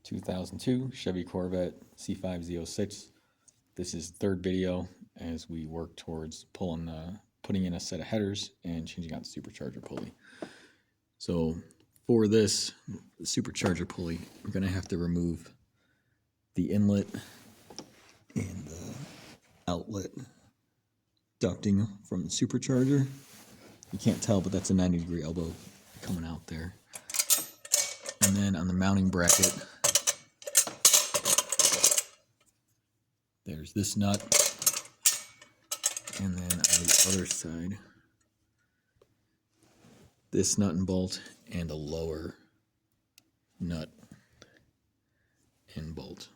2002 Chevy Corvette C5Z06. This is the third video as we work towards putting in a set of headers and changing out the supercharger pulley. So for this, the supercharger pulley, we're going to have to remove the inlet and the outlet ducting from the supercharger. You can't tell, but that's a 90-degree elbow coming out there. And then on the mounting bracket, there's this nut, and then on the other side, this nut and bolt, and a lower nut and bolt.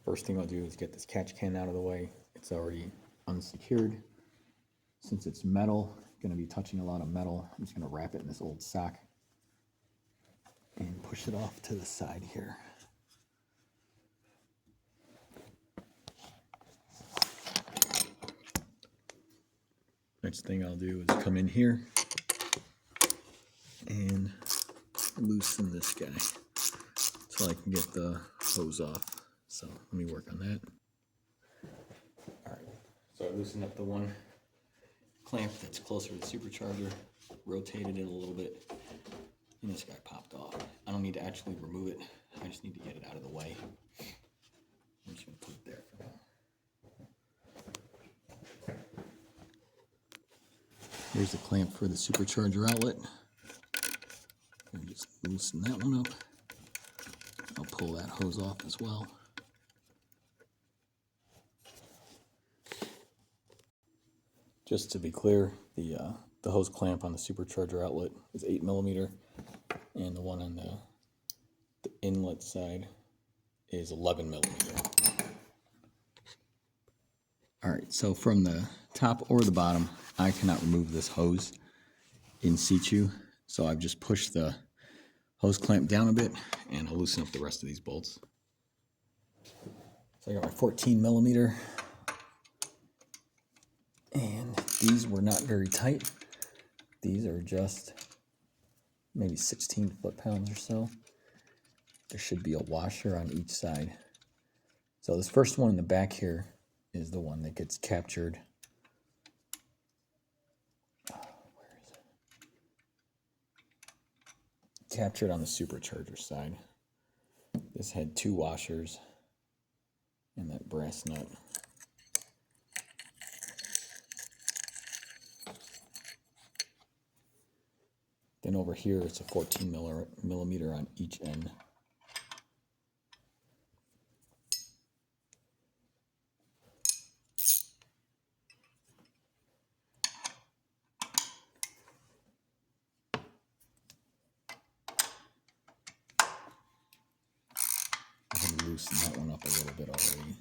First thing I'll do is get this catch can out of the way. It's already unsecured. Since it's metal, going to be touching a lot of metal, I'm just going to wrap it in this old sock and push it off to the side here. Next thing I'll do is come in here and loosen this guy so I can get the hose off. So let me work on that. Alright, so I loosened up the one clamp that's closer to the supercharger, rotated it a little bit, and this guy popped off. I don't need to actually remove it, I just need to get it out of the way. I'm just going to put it there for now. Here's the clamp for the supercharger outlet. And just loosen that one up. I'll pull that hose off as well. Just to be clear, the hose clamp on the supercharger outlet is 8mm, and the one on the inlet side is 11mm. Alright, so from the top or the bottom, I cannot remove this hose in situ, so I've just pushed the hose clamp down a bit, and I'll loosen up the rest of these bolts. So I got my 14mm, and these were not very tight. These are just maybe 16 foot-pounds or so. There should be a washer on each side. So this first one in the back here is the one that gets captured. Where is it? Captured on the supercharger side. This had two washers and that brass nut. Then over here it's a 14mm on each end. I'm going to loosen that one up a little bit already.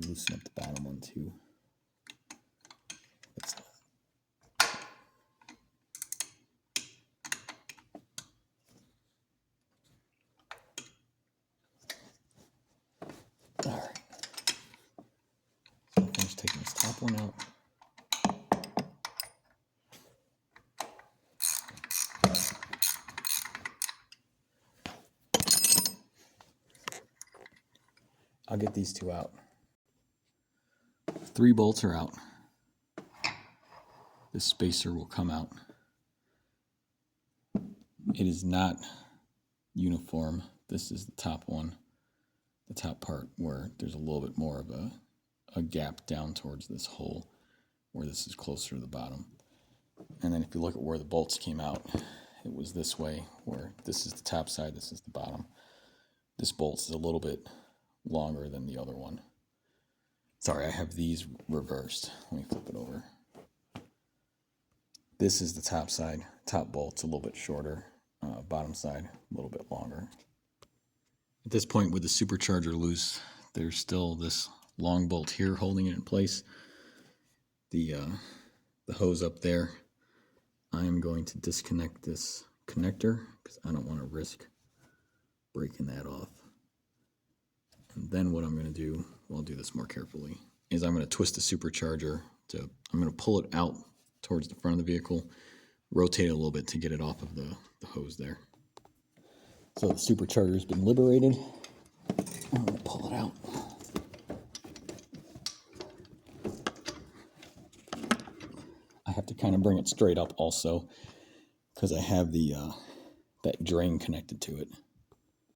Loosen up the bottom one too. Alright. So I'll finish taking this top one out. I'll get these two out. 3 bolts are out. This spacer will come out. It is not uniform. This is the top one, the top part where there's a little bit more of a gap down towards this hole where this is closer to the bottom. And then if you look at where the bolts came out, it was this way, where this is the top side, this is the bottom. This bolt is a little bit longer than the other one. Sorry, I have these reversed. Let me flip it over. This is the top side. Top bolt's a little bit shorter. Bottom side, a little bit longer. At this point, with the supercharger loose, there's still this long bolt here holding it in place. The hose up there, I am going to disconnect this connector because I don't want to risk breaking that off. And then what I'm going to do, I'll do this more carefully, is I'm going to twist the supercharger I'm going to pull it out towards the front of the vehicle, rotate it a little bit to get it off of the hose there. So the supercharger has been liberated. I'm going to pull it out. I have to kind of bring it straight up also because I have the that drain connected to it.